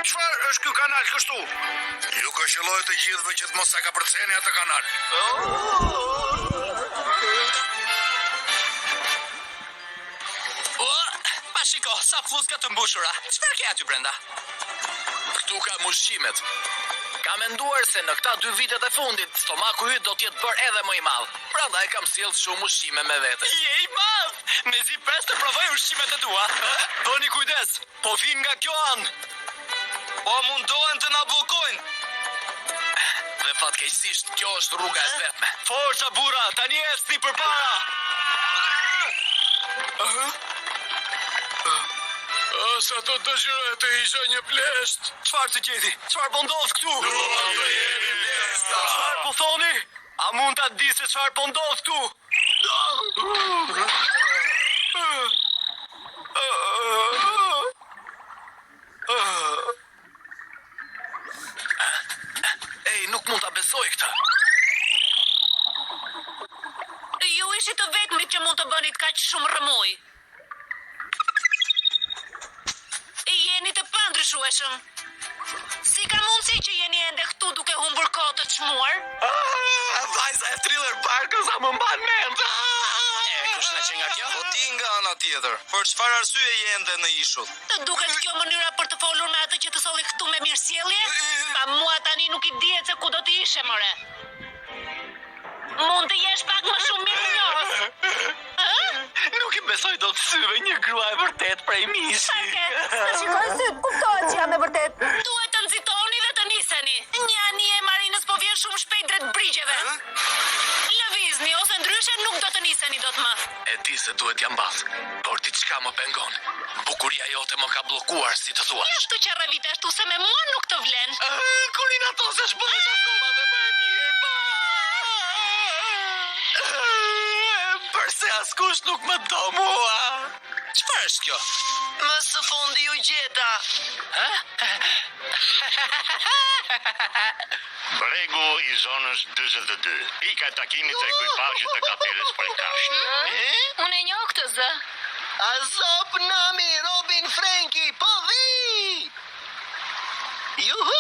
çfarë është ky kanal kështu? Ju këshilloj të gjithëve që të mos sa ka përceni atë kanal. Pa shiko, sa fuska të mbushura. Çfarë ke aty brenda? Këtu ka ushqimet. Ka menduar se në këta 2 vitet e fundit, stomaku yt do t'jetë bërë edhe më i madh. Prandaj kam sjellë shumë ushqime me vete. Je i madh! Mezi pres të provoj ushqimet e tua. Bëni kujdes, po vin nga kjo anë. Po mundohen të na bllokojnë. Dhe fatkeqësisht kjo është rruga e vetme. Forca burra, tani ecni përpara. Sa të dëshiroj të isha një plesht. Çfarë të gjeti? Çfarë po ndodh këtu? Duam të jemi pleshta. Çfarë po thoni? A mund ta di se çfarë po ndodh këtu? Ej, nuk mund ta besoj këtë. Ju ishit të vetmit që mund të bënit kaq shumë rrëmuj. Jeni të pandryshueshëm. Si ka mundësi që jeni ende këtu duke humbur kohë të çmuar? Vajza e thriller barkës sa më mban mend. Kush na që nga kjo? Po ti nga ana tjetër, për çfarë arsye je ende në ishull? Të duket kjo mënyra për të folur me atë që të solli këtu me mirësjellje? Pa mua tani nuk i dihet se ku do të ishe, more. Mund të jesh pak më shumë mirënjohës. Nuk i besoj dot syve një grua e vërtet prej misi. Sake, të shikoj syt, kuptohet që jam e vërtet. Duhet të nxitoni dhe të niseni. Një anije e Marinës po vjen shumë shpejt drejt brigjeve. Lëvizni ose ndryshe nuk do të niseni dot më. E di se duhet jam bath, por diçka më pengon. Bukuria jote më ka bllokuar, si të thua. Ashtu që rrëvite ashtu se me mua nuk të vlen. Kurina ton se shpëlesh akoma dhe më e mirë. Përse askush nuk më do mua. Çfarë është kjo? Më së fundi u gjeta. Bregu i zonës 42. Pika e takimit të ekuipazhit të kapelës për Kashtë. Unë e njoh këtë zë. Azop nami Robin Franky, po vi! Juhu!